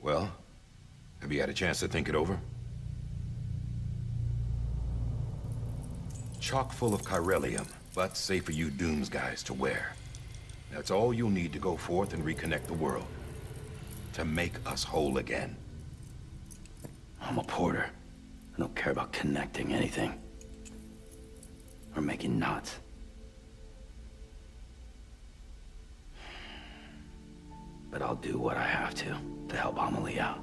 Well, have you had a chance to think it over? Chock full of chiralium, but safe for you Dooms guys to wear. That's all you'll need to go forth and reconnect the world. To make us whole again. I'm a porter. I don't care about connecting anything. Or making knots. But I'll do what I have to help Amelie out.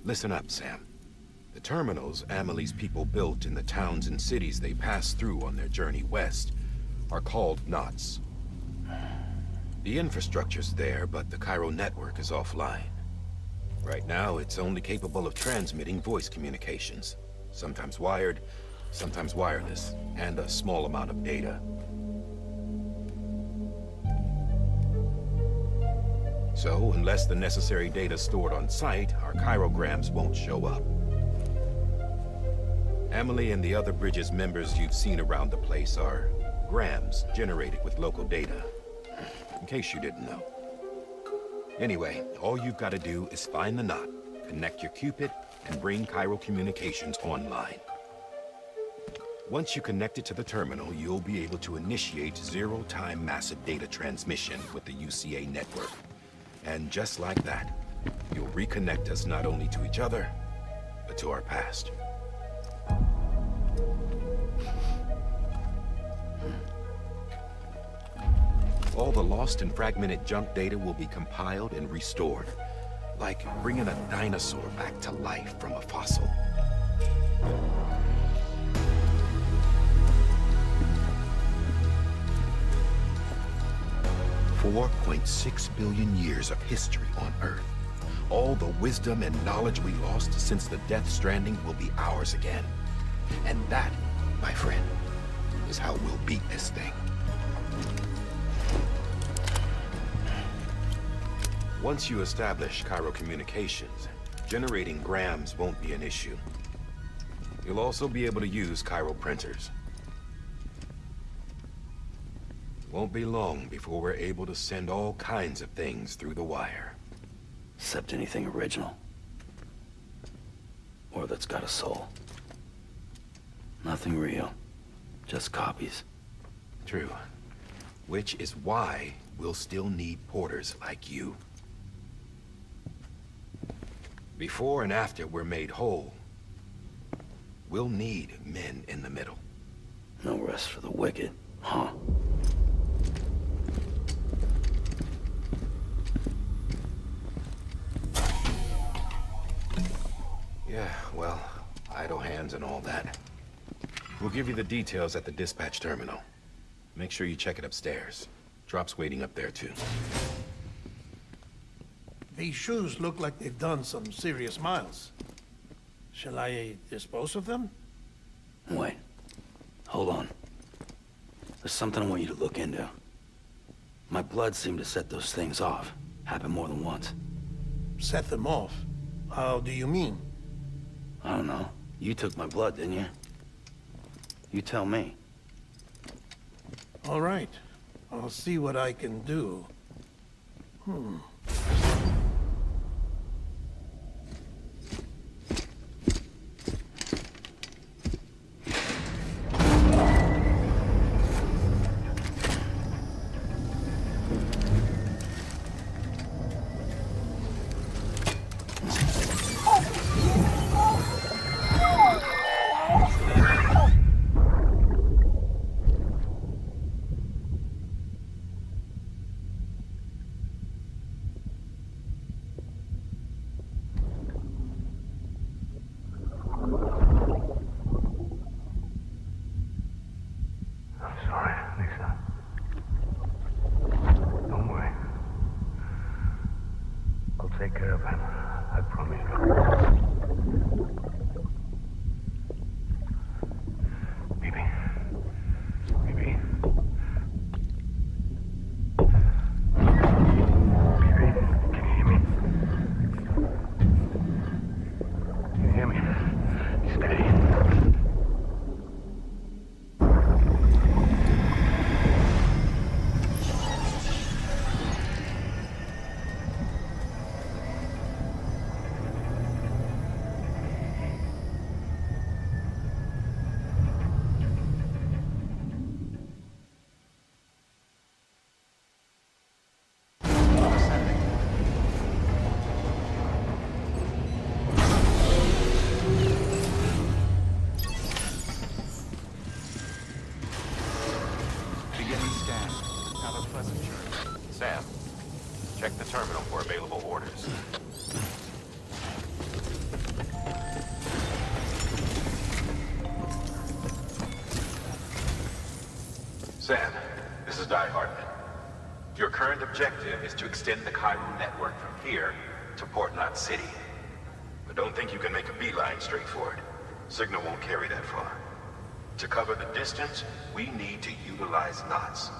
Listen up, Sam. The terminals Amelie's people built in the towns and cities they passed through on their journey west are called knots. The infrastructure's there, but the Cairo network is offline. Right now, it's only capable of transmitting voice communications. Sometimes wired, sometimes wireless, and a small amount of data. So, unless the necessary data's stored on site, our chirograms won't show up. Amelie and the other Bridges members you've seen around the place are grams generated with local data. In case you didn't know. Anyway, all you've got to do is find the knot, connect your Cupid, and bring Cairo communications online. Once you connect it to the terminal, you'll be able to initiate zero-time massive data transmission with the UCA network. And just like that, you'll reconnect us not only to each other, but to our past. All the lost and fragmented junk data will be compiled and restored, like bringing a dinosaur back to life from a fossil. $4.6 billion years of history on Earth. All the wisdom and knowledge we lost since the death Stranding will be ours again. And that, my friend, is how we'll beat this thing. Once you establish Cairo communications, generating grams won't be an issue. You'll also be able to use Cairo printers. Won't be long before we're able to send all kinds of things through the wire. Except anything original. Or that's got a soul. Nothing real. Just copies. True. Which is why we'll still need porters like you. Before and after we're made whole, we'll need men in the middle. No rest for the wicked, huh? Yeah, well, idle hands and all that. We'll give you the details at the dispatch terminal. Make sure you check it upstairs. Drop's waiting up there, too. These shoes look like they've done some serious miles. Shall I dispose of them? Wait. Hold on. There's something I want you to look into. My blood seemed to set those things off. Happened more than once. Set them off? How do you mean? I don't know. You took my blood, didn't you? You tell me. All right. I'll see what I can do. Sam, this is Di Hartman. Your current objective is to extend the chiral network from here to Port Knot City. But don't think you can make a beeline straight for it. Signal won't carry that far. To cover the distance, we need to utilize knots.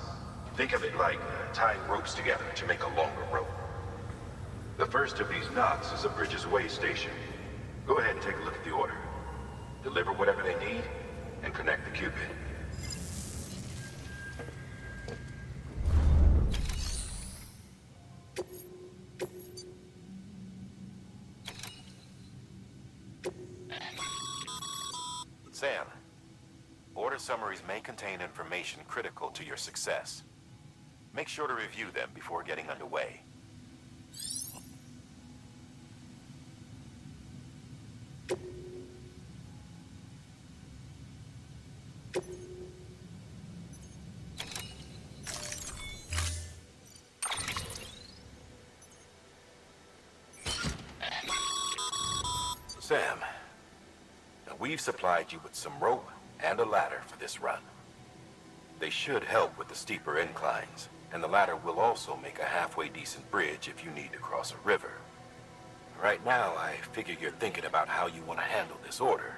Think of it like tying ropes together to make a longer rope. The first of these knots is a Bridges Way station. Go ahead and take a look at the order. Deliver whatever they need, and connect the Cupid. Sam, order summaries may contain information critical to your success. Make sure to review them before getting underway. Sam, now we've supplied you with some rope and a ladder for this run. They should help with the steeper inclines, and the ladder will also make a halfway decent bridge if you need to cross a river. Right now, I figure you're thinking about how you want to handle this order.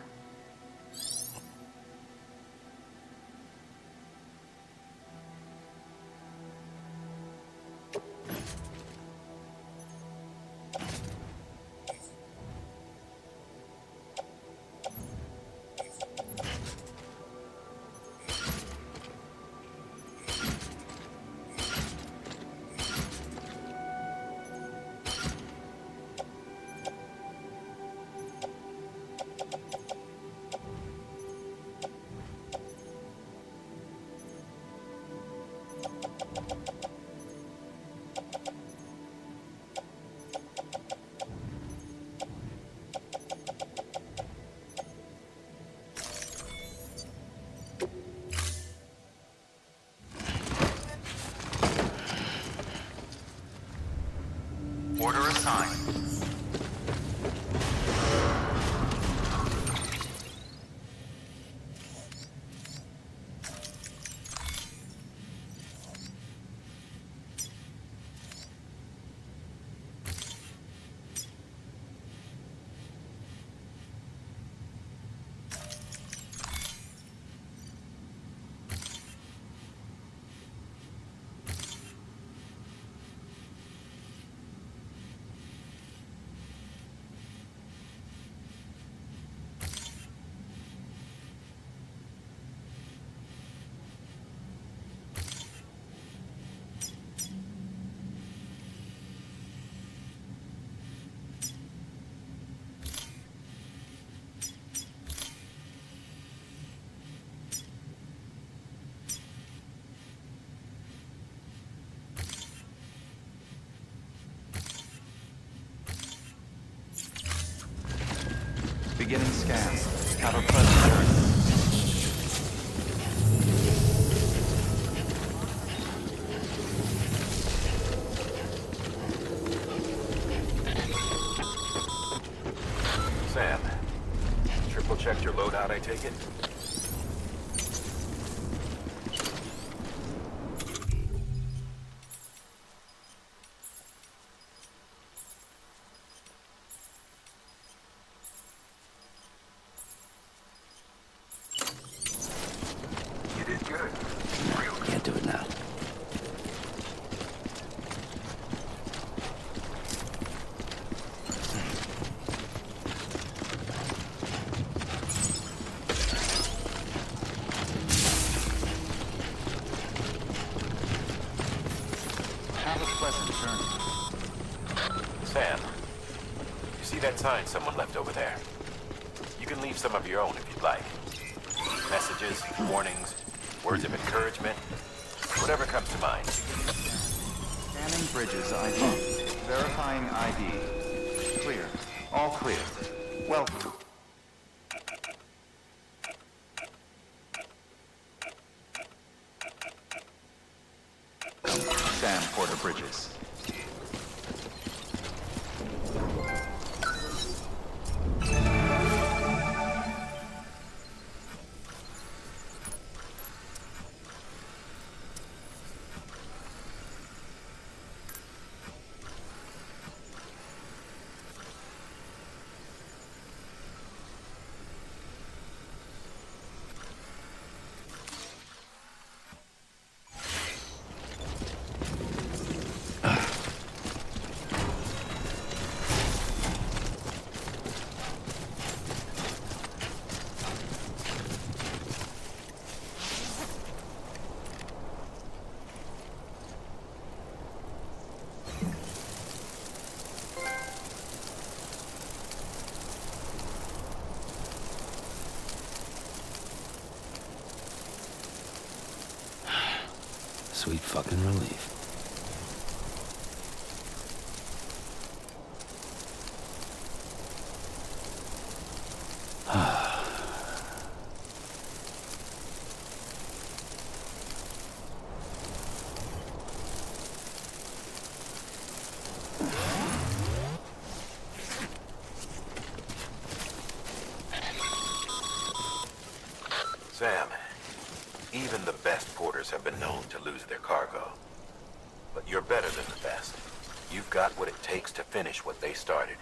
Order assigned. Beginning scan. Have a pleasant journey. Sam, triple checked your loadout, I take it? Can't do it now. Have a pleasant journey. Sam, you see that sign someone left over there? You can leave some of your own if you'd like. Messages, warnings, words of encouragement, whatever comes to mind. Scanning Bridges ID. Verifying ID. Clear. All clear. Welcome. Sam Porter Bridges. sweet fucking relief. Sam, even the best porters have been known to lose their cargo. But you're better than the best. You've got what it takes to finish what they started.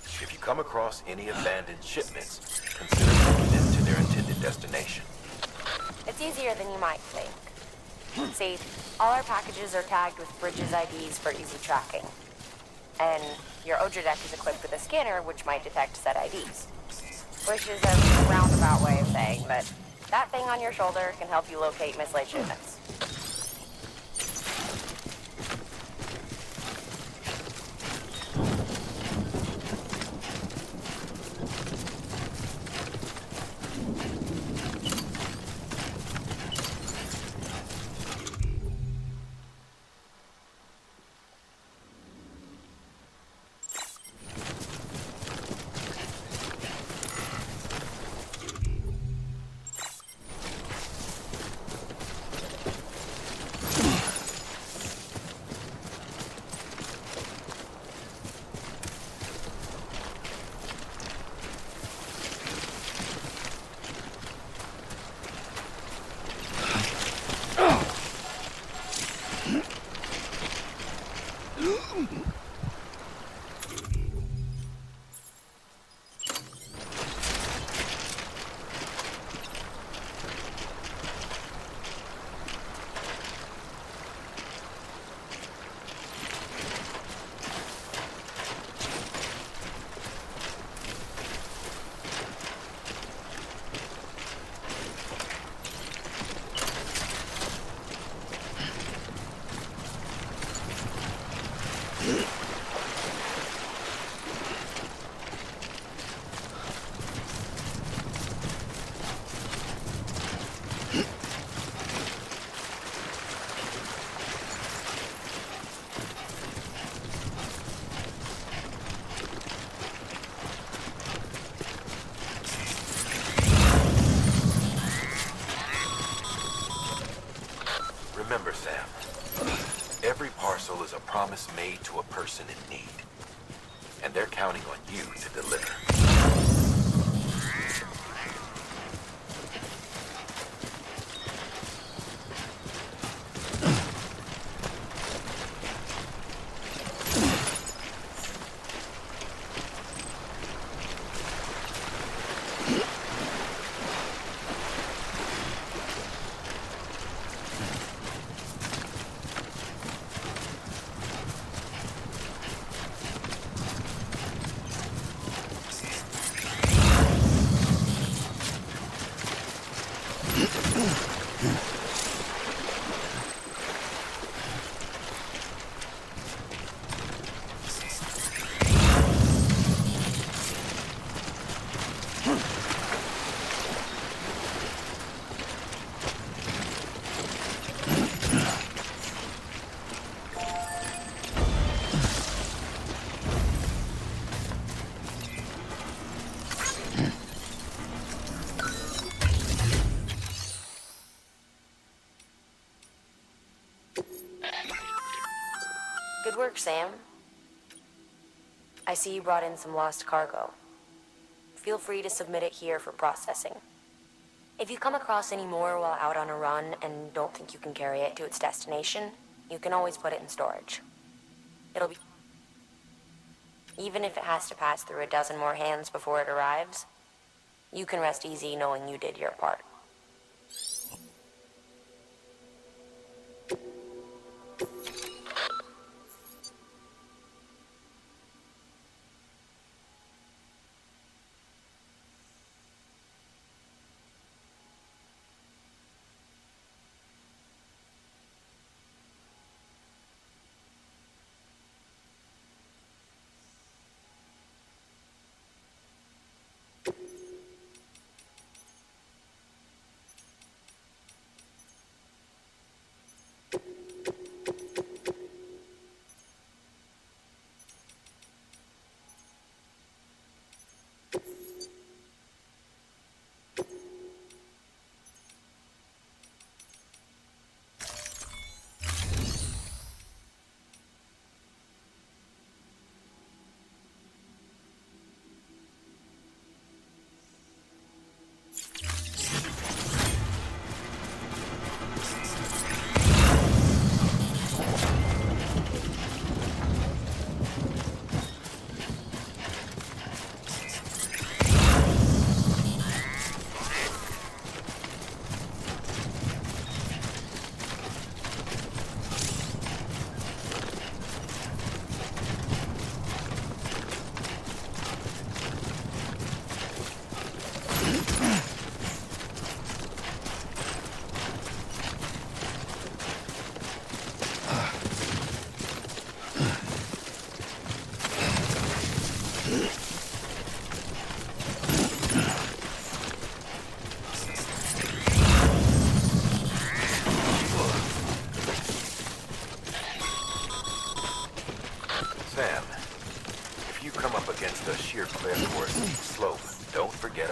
If you come across any abandoned shipments, consider taking them to their intended destination. It's easier than you might think. See, all our packages are tagged with Bridges IDs for easy tracking. And your Odra deck is equipped with a scanner which might detect said IDs. Which is a roundabout way of saying that that thing on your shoulder can help you locate mislaid shipments. Remember, Sam, every parcel is a promise made to a person in need. And they're counting on you to deliver. Good work, Sam. I see you brought in some lost cargo. Feel free to submit it here for processing. If you come across any more while out on a run and don't think you can carry it to its destination, you can always put it in storage. It'll be... Even if it has to pass through a dozen more hands before it arrives, you can rest easy knowing you did your part.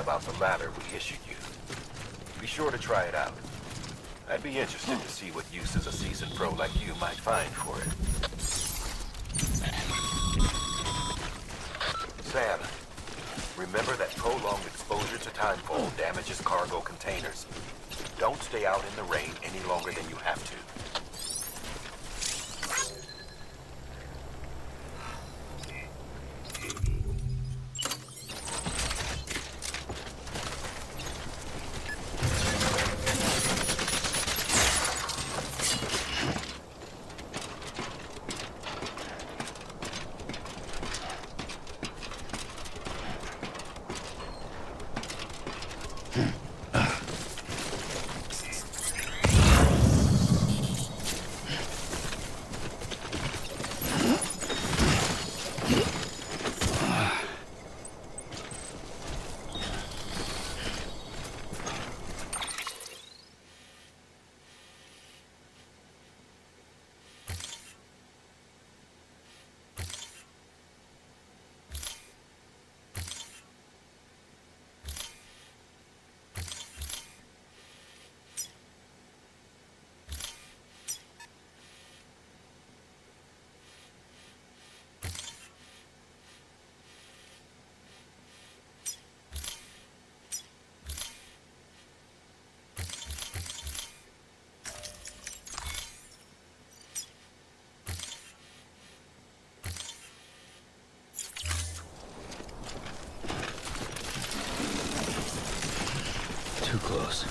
about the ladder we issued you. Be sure to try it out. I'd be interested to see what uses a seasoned pro like you might find for it. Sam, remember that prolonged exposure to timefall damages cargo containers. Don't stay out in the rain any longer than you have to. Too close.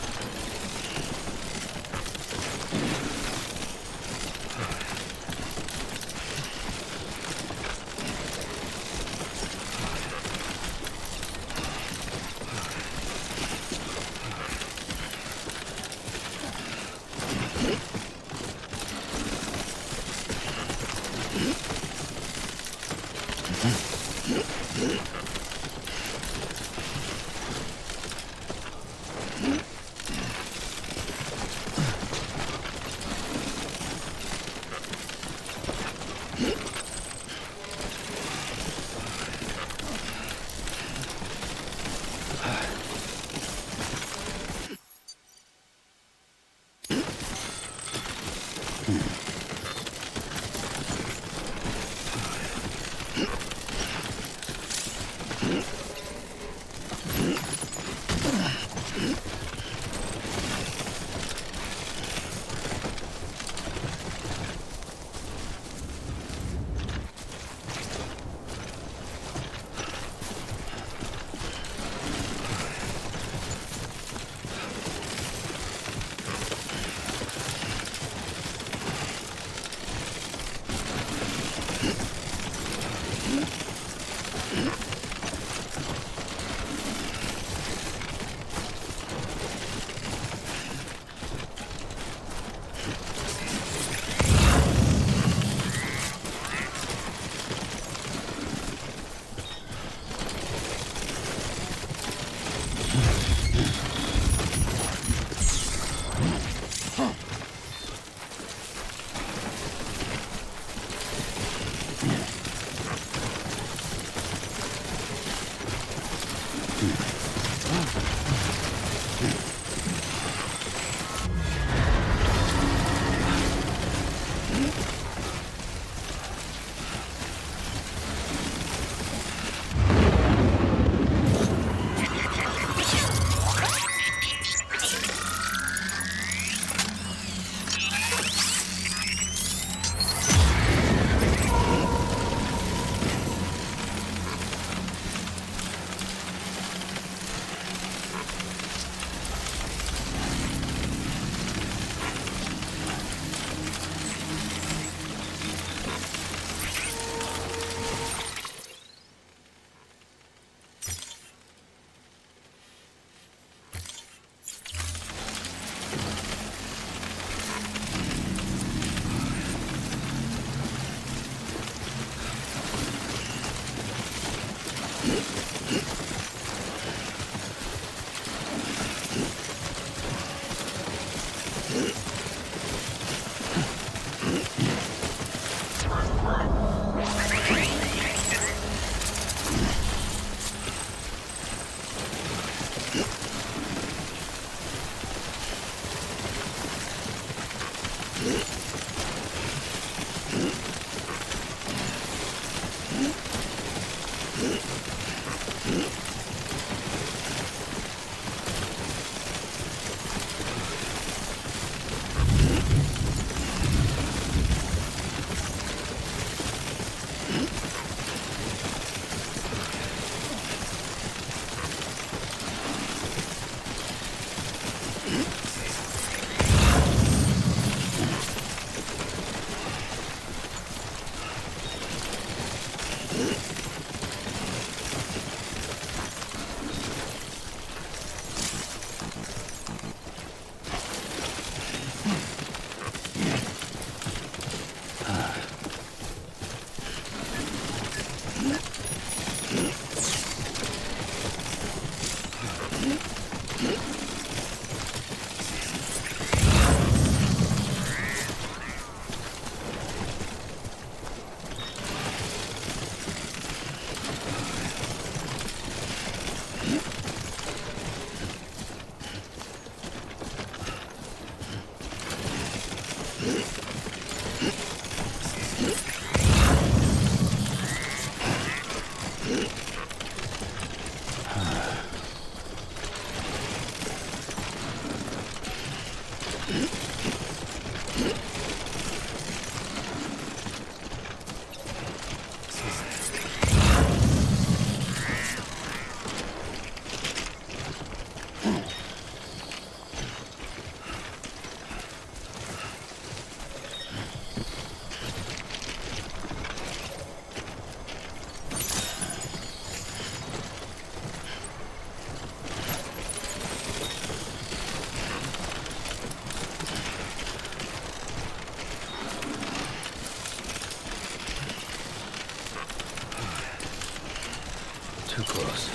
Too close.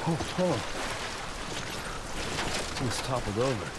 Oh, hold on. Thing's toppled over.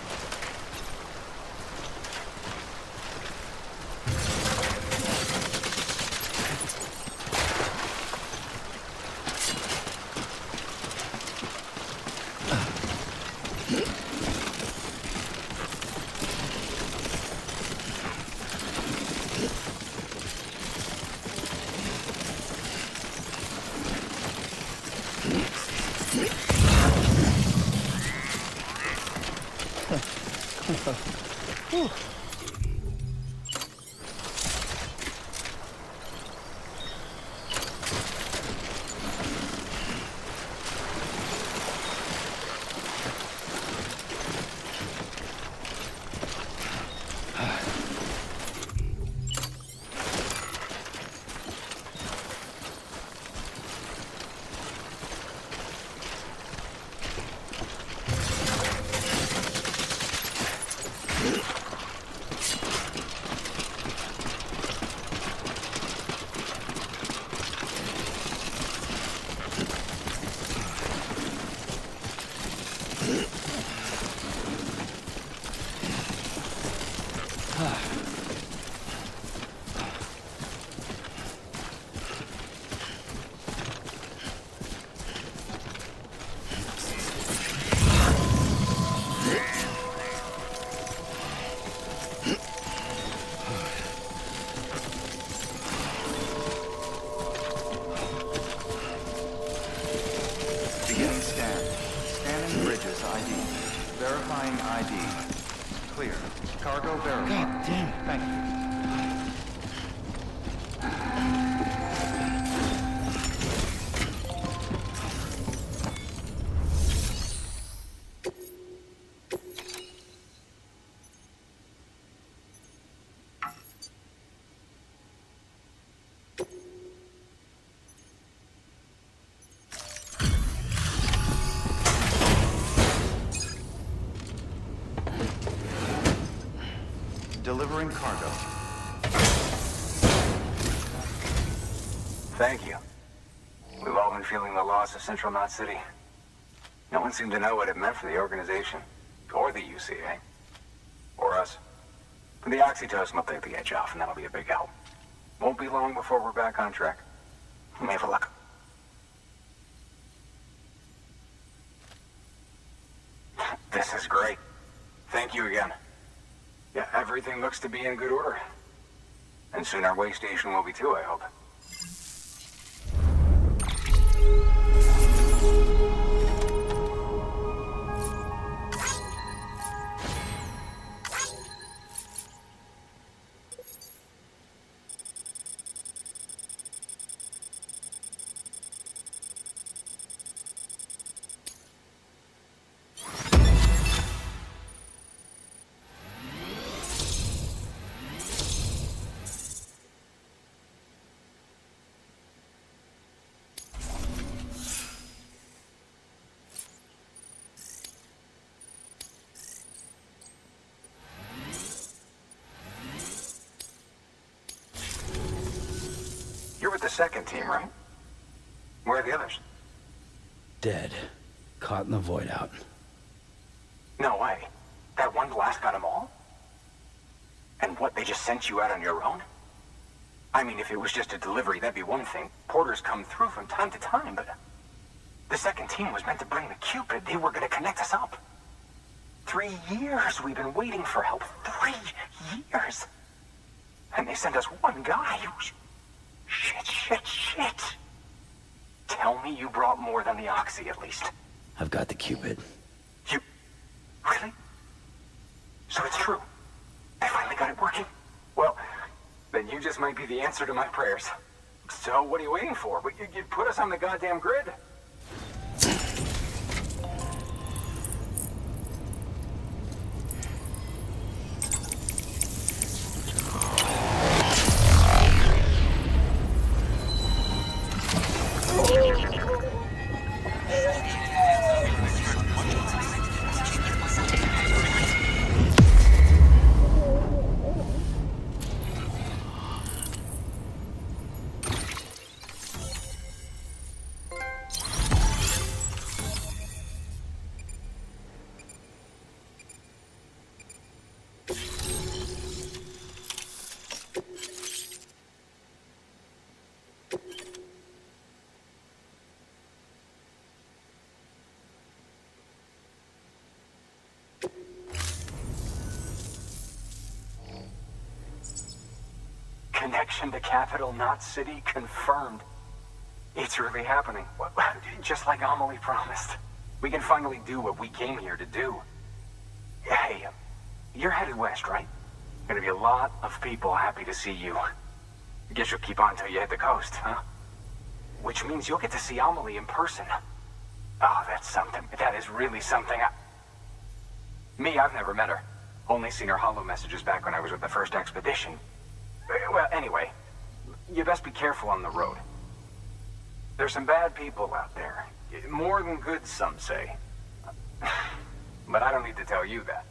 Beginning scan. Scanning bridges ID. Verifying ID. Clear. Cargo verified. God damn it. Thank you. Delivering cargo. Thank you. We've all been feeling the loss of Central Knot City. No one seemed to know what it meant for the organization, or the UCA, or us. But the oxytocin will take the edge off, and that'll be a big help. Won't be long before we're back on track. Let me have a look. This is great. Thank you again. Yeah, everything looks to be in good order. And soon our way station will be too, I hope. You're with the second team, right? Where are the others? Dead. Caught in the void out. No way. That one blast got them all? And what, they just sent you out on your own? I mean, if it was just a delivery, that'd be one thing. Porters come through from time to time, but... The second team was meant to bring the Cupid. They were gonna connect us up. 3 years we've been waiting for help. 3 years! And they sent us one guy who's... Shit. Tell me you brought more than the Oxy, at least. I've got the Cupid. You... Really? So it's true. They finally got it working? Well, then you just might be the answer to my prayers. So what are you waiting for? You put us on the goddamn grid. Connection to capital, not city, confirmed. It's really happening. Just like Amelie promised. We can finally do what we came here to do. Hey, you're headed west, right? Gonna be a lot of people happy to see you. Guess you'll keep on till you hit the coast, huh? Which means you'll get to see Amelie in person. Oh, that's something. That is really something. Me, I've never met her. Only seen her holo messages back when I was with the first expedition. Well, anyway, you best be careful on the road. There's some bad people out there. More than good, some say. But I don't need to tell you that.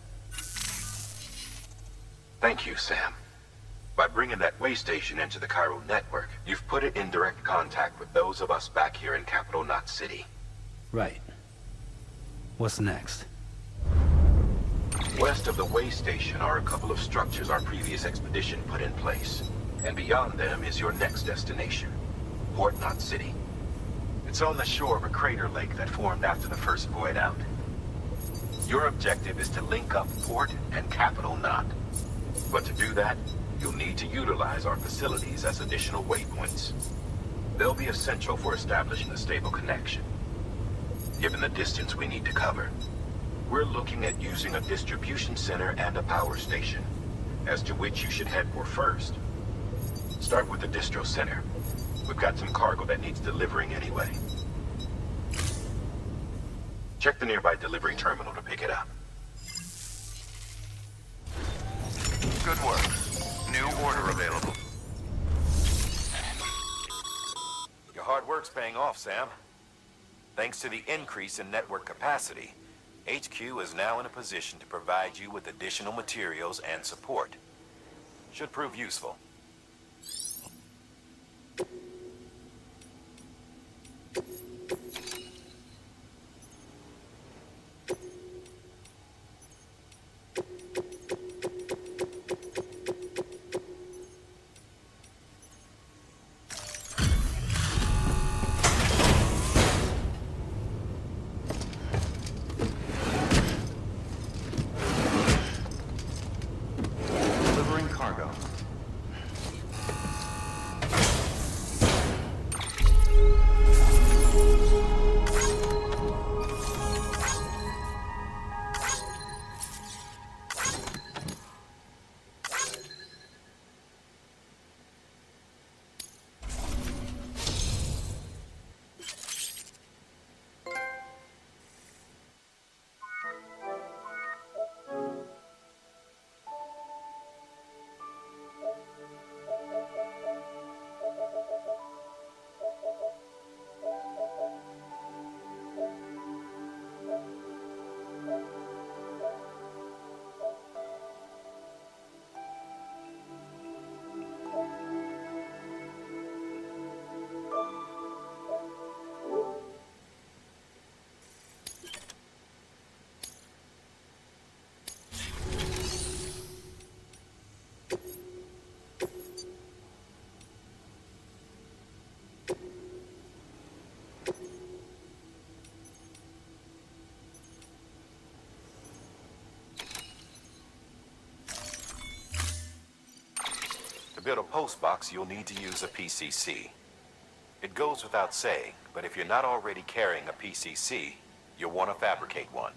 Thank you, Sam. By bringing that way station into the Cairo network, you've put it in direct contact with those of us back here in Capital Knot City. Right. What's next? West of the way station are a couple of structures our previous expedition put in place. And beyond them is your next destination, Port Knot City. It's on the shore of a crater lake that formed after the first void out. Your objective is to link up Port and Capital Knot. But to do that, you'll need to utilize our facilities as additional waypoints. They'll be essential for establishing a stable connection. Given the distance we need to cover, we're looking at using a distribution center and a power station, as to which you should head for first. Start with the distro center. We've got some cargo that needs delivering anyway. Check the nearby delivery terminal to pick it up. Good work. New order available. Your hard work's paying off, Sam. Thanks to the increase in network capacity, HQ is now in a position to provide you with additional materials and support. Should prove useful. To build a post box, you'll need to use a PCC. It goes without saying, but if you're not already carrying a PCC, you'll want to fabricate one.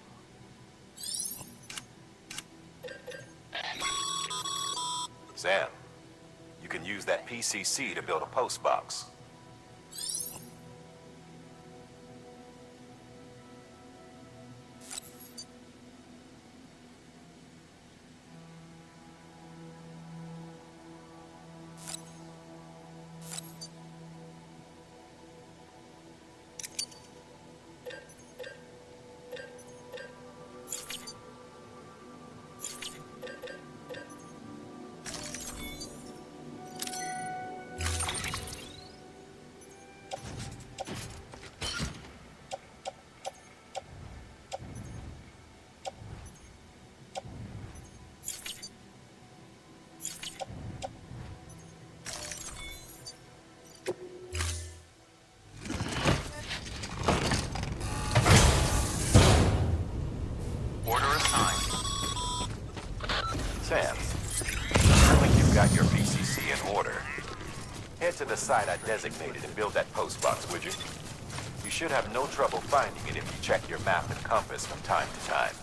Sam, you can use that PCC to build a post box. Sam, I think you've got your PCC in order. Head to the site I designated and build that post box, would you? You should have no trouble finding it if you check your map and compass from time to time.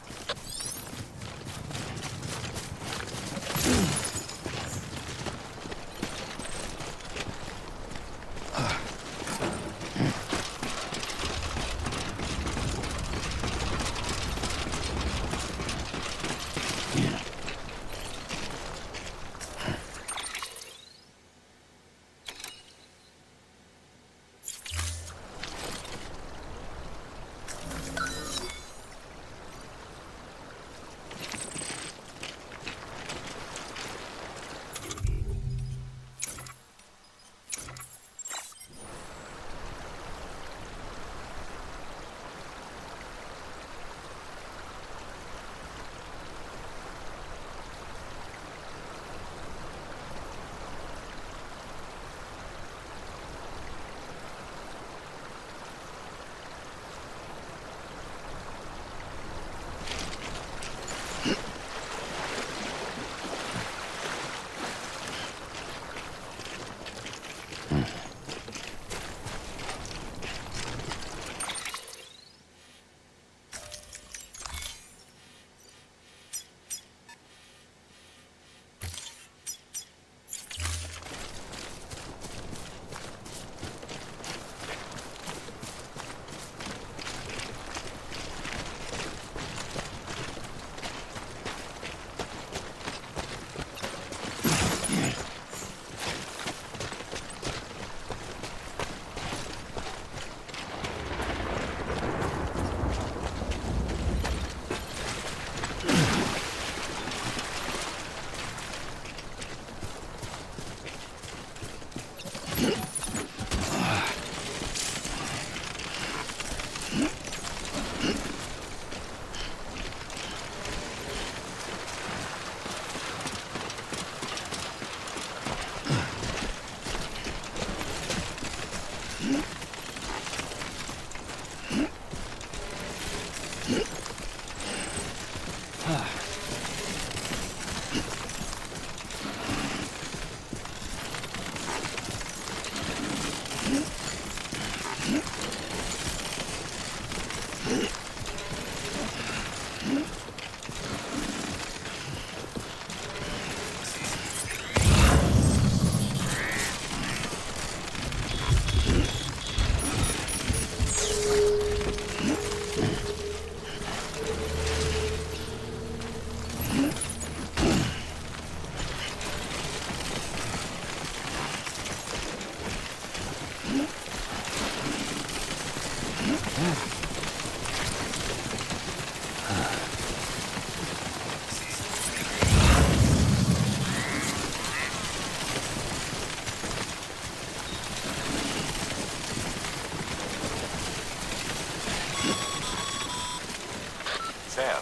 Sam,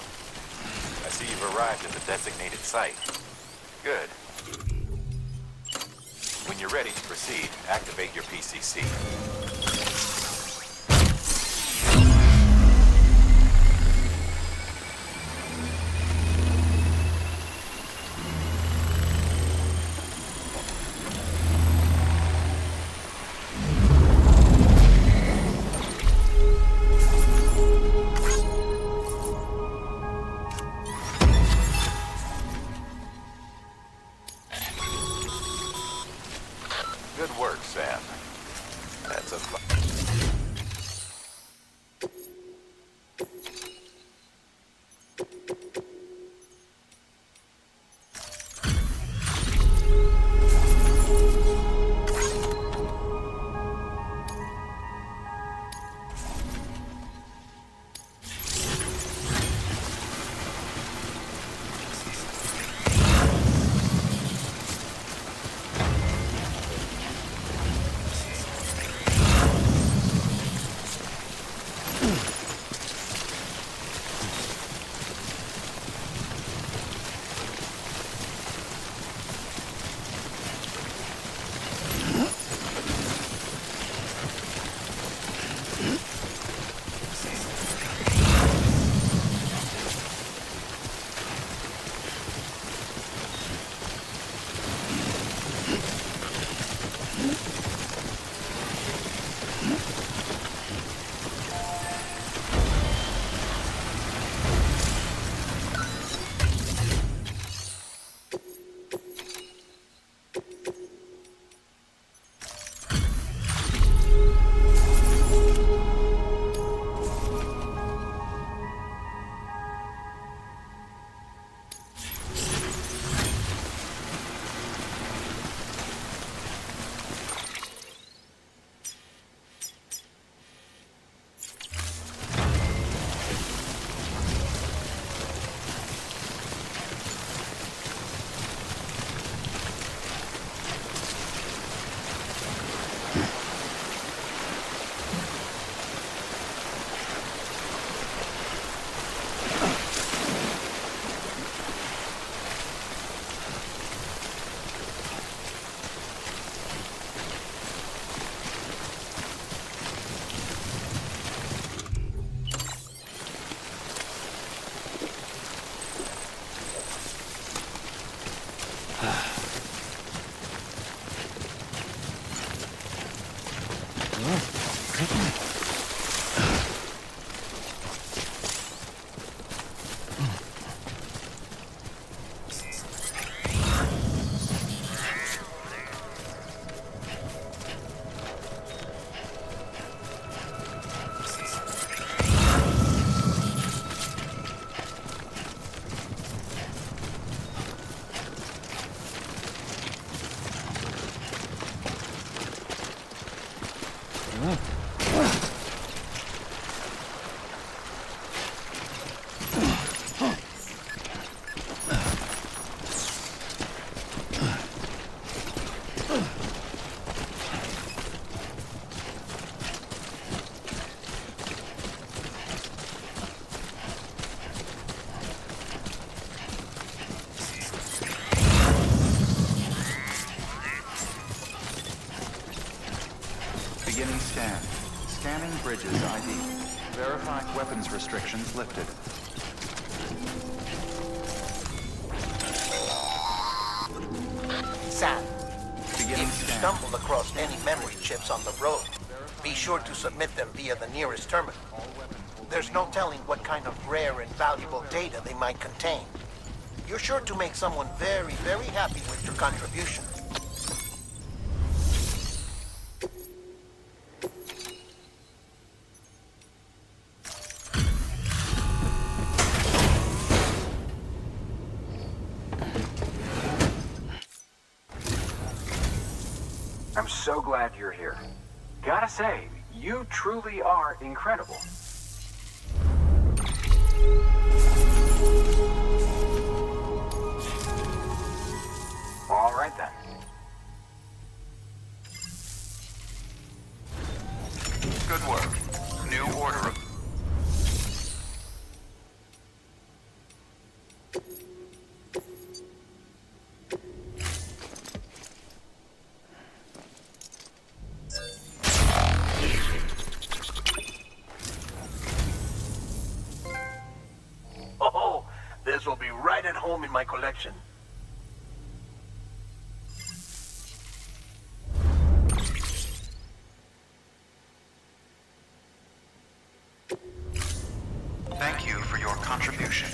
I see you've arrived at the designated site. Good. When you're ready to proceed, activate your PCC. Good work, Sam. That's a Beginning scan. Scanning bridges ID. Verified weapons restrictions lifted. Sam, Beginning if you scan. stumble across any memory chips on the road, be sure to submit them via the nearest terminal. There's no telling what kind of rare and valuable data they might contain. You're sure to make someone very, very happy with your contribution. I'm so glad you're here. Gotta say, you truly are incredible. All right then. good work. New order of... Oh, this will be right at home in my collection. Thank you for your contribution.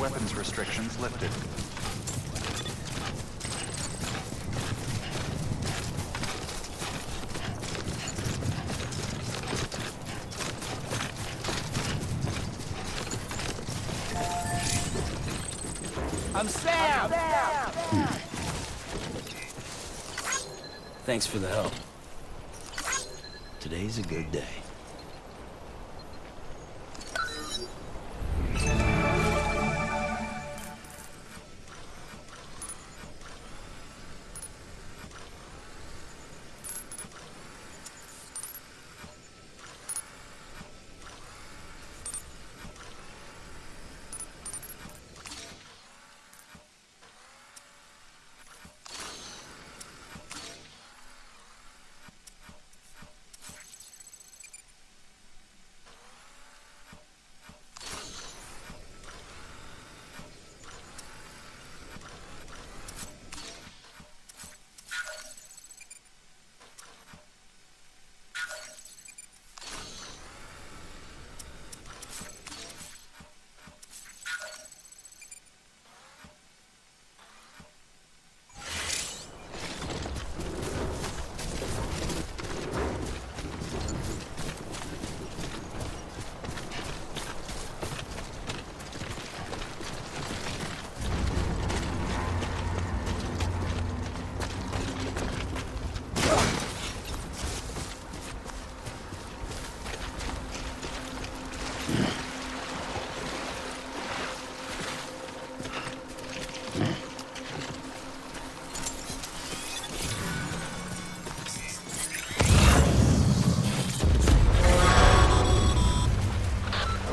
Weapons restrictions lifted. I'm Sam! Thanks for the help. Today's a good day.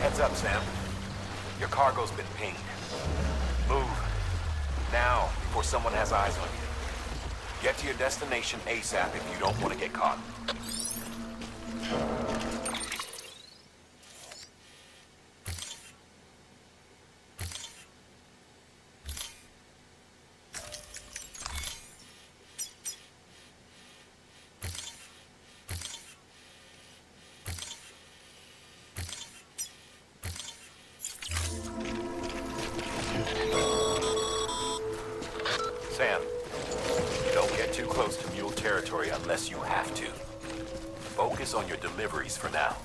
Heads up, Sam. Your cargo's been pinged. Move. Now, before someone has eyes on you. Get to your destination ASAP if you don't want to get caught. Sam, don't get too close to mule territory unless you have to. Focus on your deliveries for now.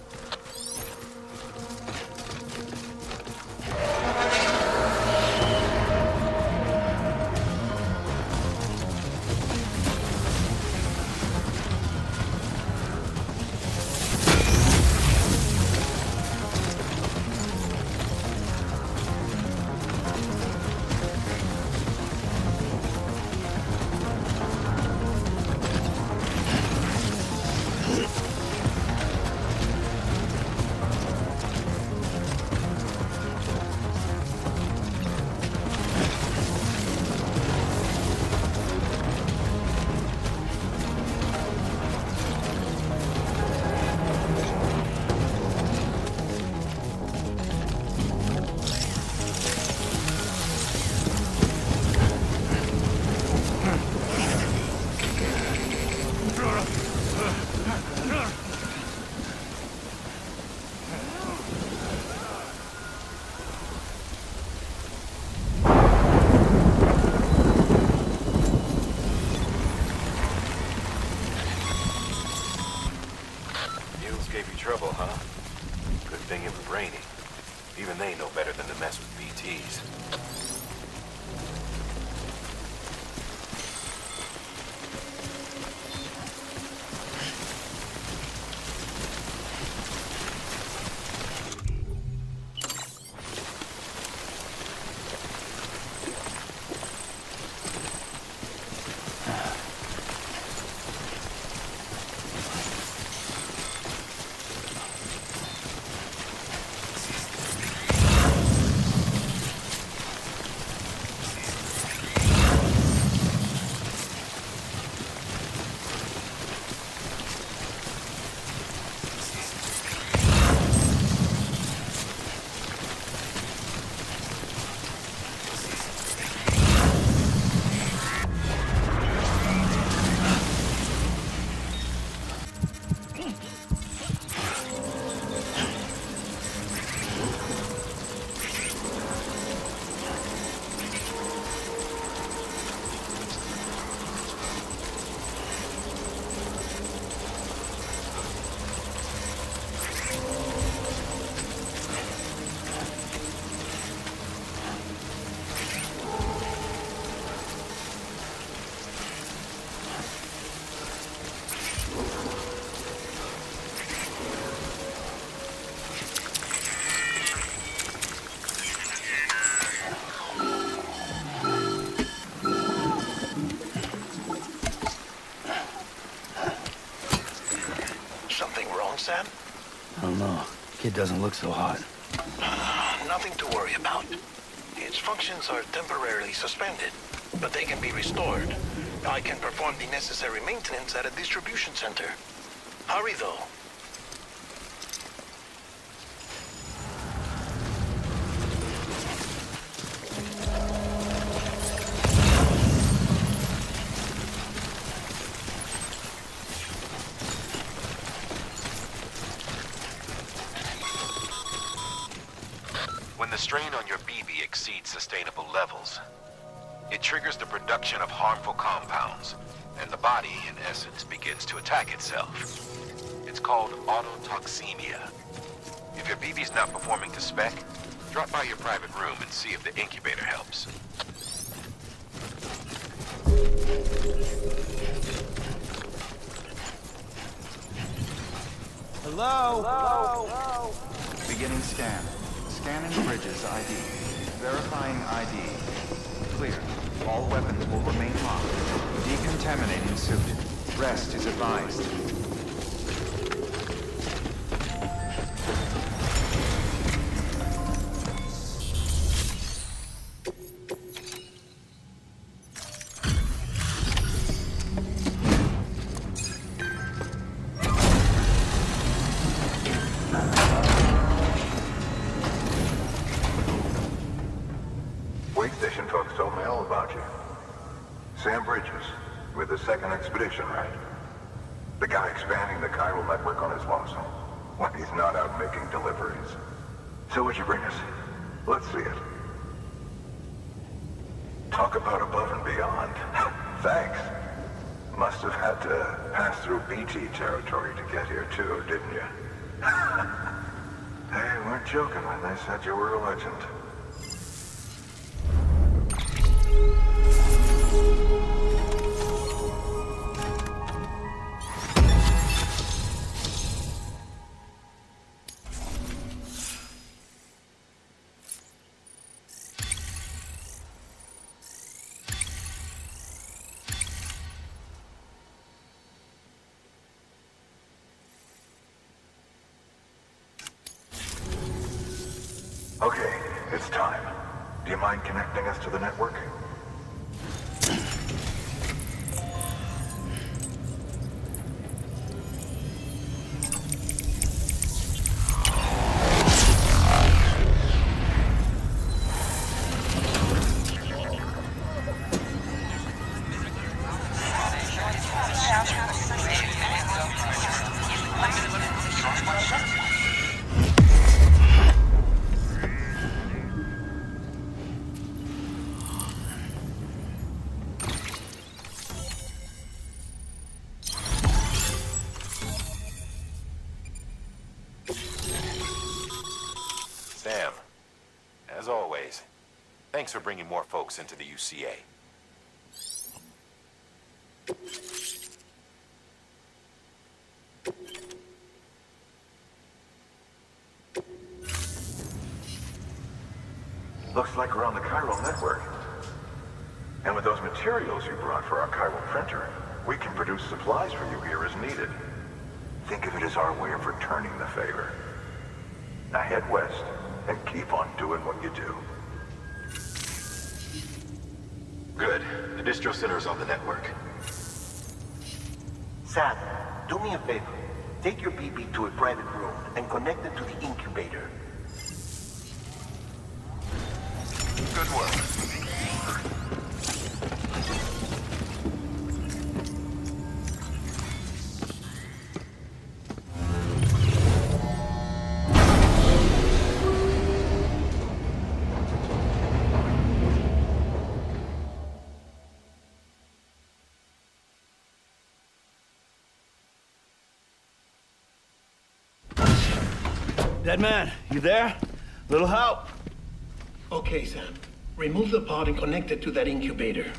Sam? I don't know. Kid doesn't look so hot. Nothing to worry about. Its functions are temporarily suspended, but they can be restored. I can perform the necessary maintenance at a distribution center. Hurry, though. When the strain on your BB exceeds sustainable levels, it triggers the production of harmful compounds, and the body, in essence, begins to attack itself. It's called autotoxemia. If your BB's not performing to spec, drop by your private room and see if the incubator helps. Hello? Beginning scan. Scanning bridges ID. Verifying ID. Clear. All weapons will remain locked. Decontaminating suit. Rest is advised. Wait station folks told me all about you. Sam Bridges, with the second expedition, right? The guy expanding the chiral network on his lonesome, when he's not out making deliveries. So what'd you bring us? Let's see it. Talk about above and beyond. Thanks. Must have had to pass through BT territory to get here too, didn't you? They weren't joking when they said you were a legend. Okay, it's time. Do you mind connecting us to the network? Sam, as always, thanks for bringing more folks into the UCA. Looks like we're on the chiral network. And with those materials you brought for our chiral printer, we can produce supplies for you here as needed. Think of it as our way of returning the favor. Now head west and keep on doing what you do. Good. The distro center's on the network. Sam, do me a favor. Take your BB to a private room and connect it to the incubator. Good work. Dead man, you there? Little help? Okay, Sam. Remove the pod and connect it to that incubator.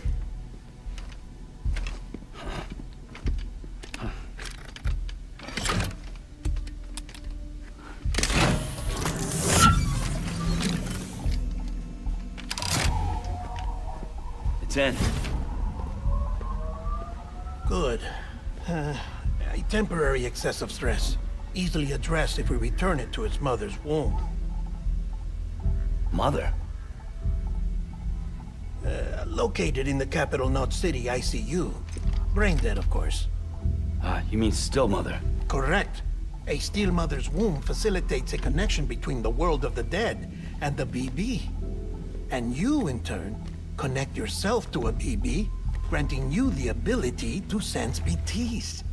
It's in. Good. A temporary excess of stress. easily addressed if we return it to its mother's womb. Mother? Located in the capital Knot City ICU. Brain dead, of course. You mean still mother? Correct. A still mother's womb facilitates a connection between the world of the dead and the BB. And you, in turn, connect yourself to a BB, granting you the ability to sense BTs.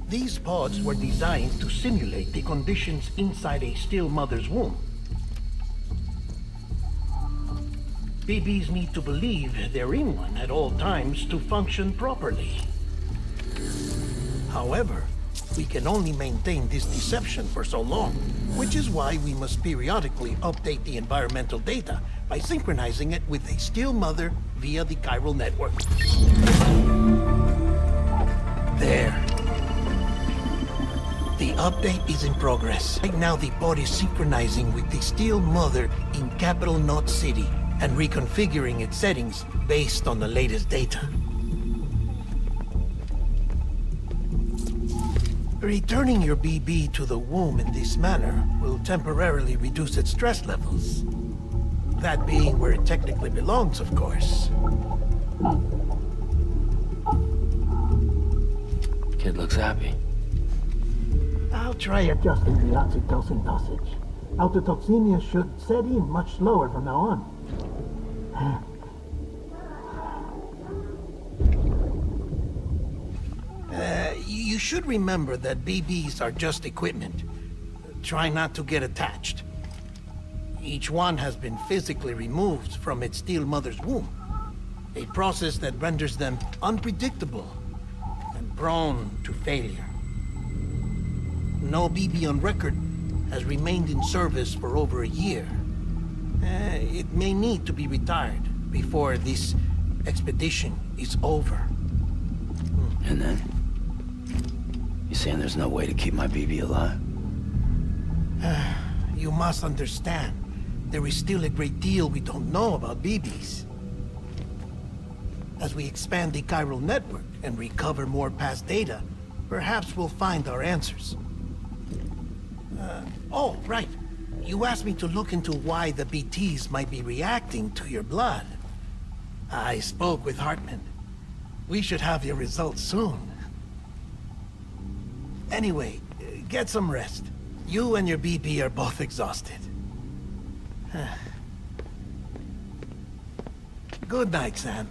These pods were designed to simulate the conditions inside a still mother's womb. BBs need to believe they're in one at all times to function properly. However, we can only maintain this deception for so long, which is why we must periodically update the environmental data by synchronizing it with a still mother via the chiral network. There. The update is in progress. Right now, the pod is synchronizing with the still mother in capital Knot City and reconfiguring its settings based on the latest data. Returning your BB to the womb in this manner will temporarily reduce its stress levels. That being where it technically belongs, of course. Kid looks happy. I'll try adjusting the oxytocin dosage. Autotoxemia should set in much slower from now on. You should remember that BBs are just equipment. Try not to get attached. Each one has been physically removed from its still mother's womb. A process that renders them unpredictable and prone to failure. No BB on record has remained in service for over a year. It may need to be retired before this expedition is over. And then? You saying there's no way to keep my BB alive? You must understand, there is still a great deal we don't know about BBs. As we expand the chiral network and recover more past data, perhaps we'll find our answers. Oh, right. You asked me to look into why the BTs might be reacting to your blood. I spoke with Hartman. We should have your results soon. Anyway, get some rest. You and your BB are both exhausted. Good night, Sam.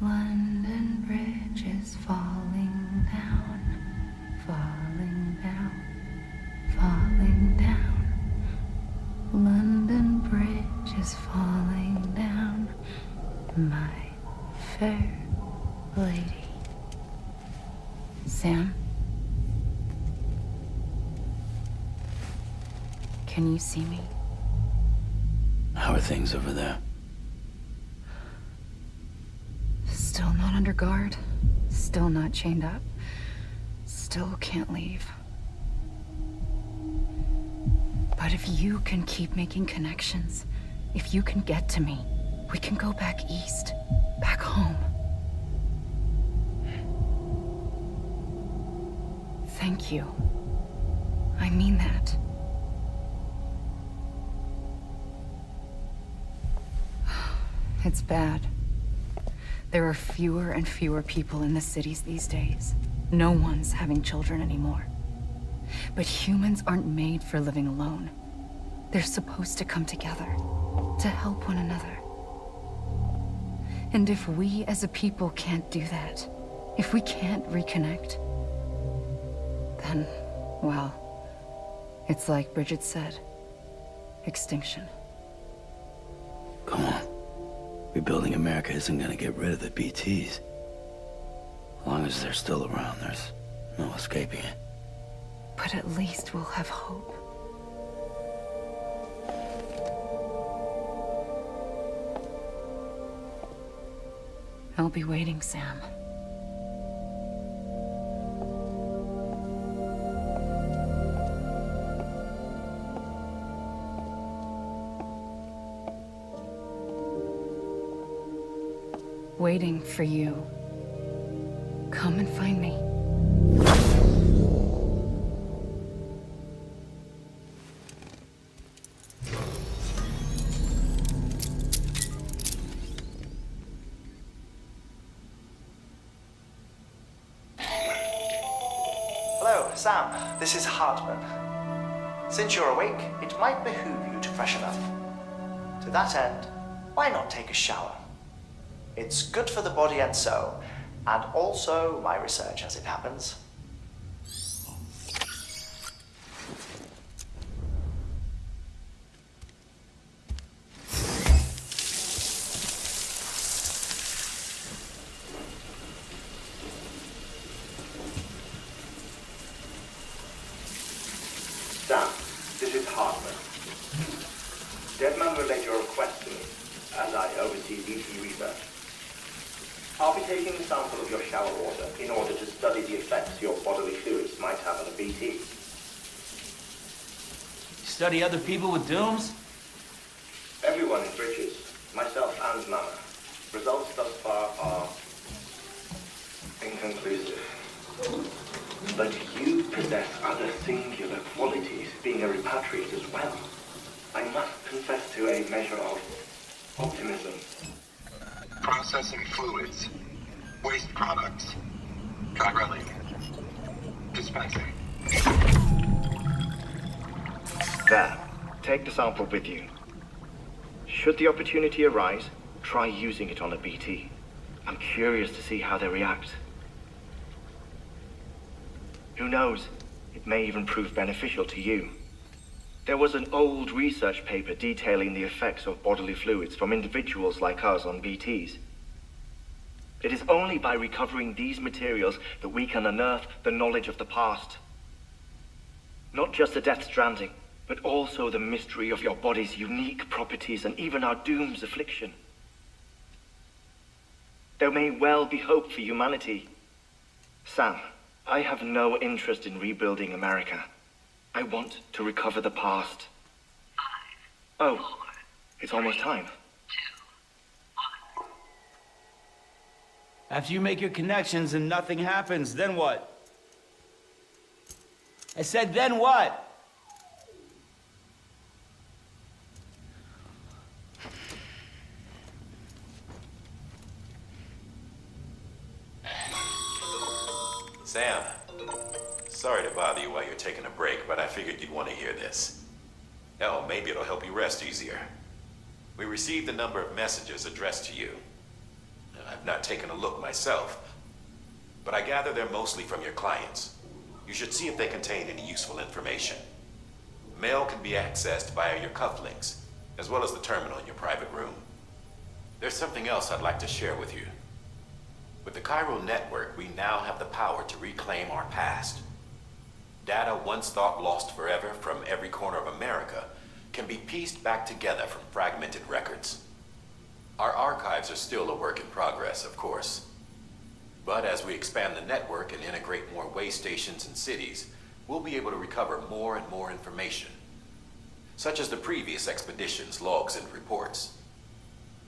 London Bridge is falling down, falling down, falling down. London Bridge is falling down, my fair lady. Sam? Can you see me? How are things over there? Still not under guard, still not chained up, still can't leave. But if you can keep making connections, if you can get to me, we can go back east, back home. Thank you. I mean that. It's bad. There are fewer and fewer people in the cities these days. No one's having children anymore. But humans aren't made for living alone. They're supposed to come together, to help one another. And if we as a people can't do that, if we can't reconnect, then, well, it's like Bridget said, extinction. Come on. Rebuilding America isn't gonna get rid of the BTs. long as they're still around, there's no escaping it. But at least we'll have hope. I'll be waiting, Sam. Waiting for you. Come and find me. Hello, Sam. This is Hartman. Since you're awake, it might behoove you to freshen up. To that end, why not take a shower? It's good for the body and soul, and also my research as it happens. Sam, this is Hartman. Deadman relayed your request to me, as I oversee BT research. I'll be taking a sample of your shower water in order to study the effects your bodily fluids might have on a BT. Study other people with dooms? Everyone in Bridges, myself and Mama. Results thus far are inconclusive. But you possess other singular qualities, being a repatriate as well. I must confess to a measure of optimism. Processing fluids. Waste products. Drilling. Dispensing. There. Take the sample with you. Should the opportunity arise, try using it on a BT. I'm curious to see how they react. Who knows? It may even prove beneficial to you. There was an old research paper detailing the effects of bodily fluids from individuals like us on BTs. It is only by recovering these materials that we can unearth the knowledge of the past. Not just the Death Stranding, but also the mystery of your body's unique properties and even our doom's affliction. There may well be hope for humanity. Sam, I have no interest in rebuilding America. I want to recover the past. 5, 4, it's almost time. 2, 1. After you make your connections and nothing happens, then what? I said, then what? Sam, sorry to bother you while you're taking a break, but I figured you'd want to hear this. Hell, maybe it'll help you rest easier. We received a number of messages addressed to you. I've not taken a look myself, but I gather they're mostly from your clients. You should see if they contain any useful information. Mail can be accessed via your cufflinks, as well as the terminal in your private room. There's something else I'd like to share with you. With the Chiral network, we now have the power to reclaim our past. Data once thought lost forever from every corner of America can be pieced back together from fragmented records. Our archives are still a work in progress, of course. But as we expand the network and integrate more way stations and cities, we'll be able to recover more and more information, such as the previous expedition's logs and reports.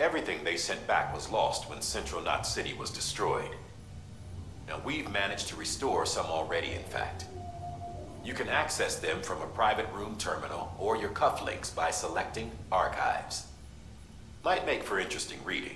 Everything they sent back was lost when Central Knot City was destroyed. Now, we've managed to restore some already, in fact. You can access them from a private room terminal or your cufflinks by selecting Archives. Might make for interesting reading.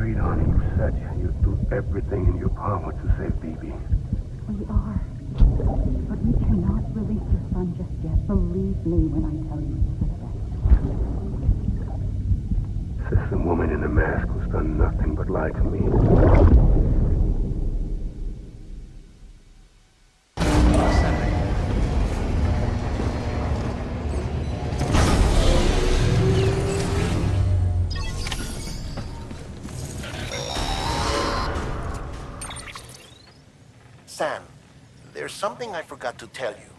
Concentrate on it. You said you'd do everything in your power to save Bibi. We are. But we cannot release your son just yet. Believe me when I tell you it's for the best. Says the woman in the mask who's done nothing but lie to me. Sam, there's something I forgot to tell you.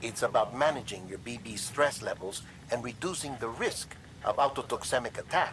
It's about managing your BB stress levels and reducing the risk of autotoxemic attacks.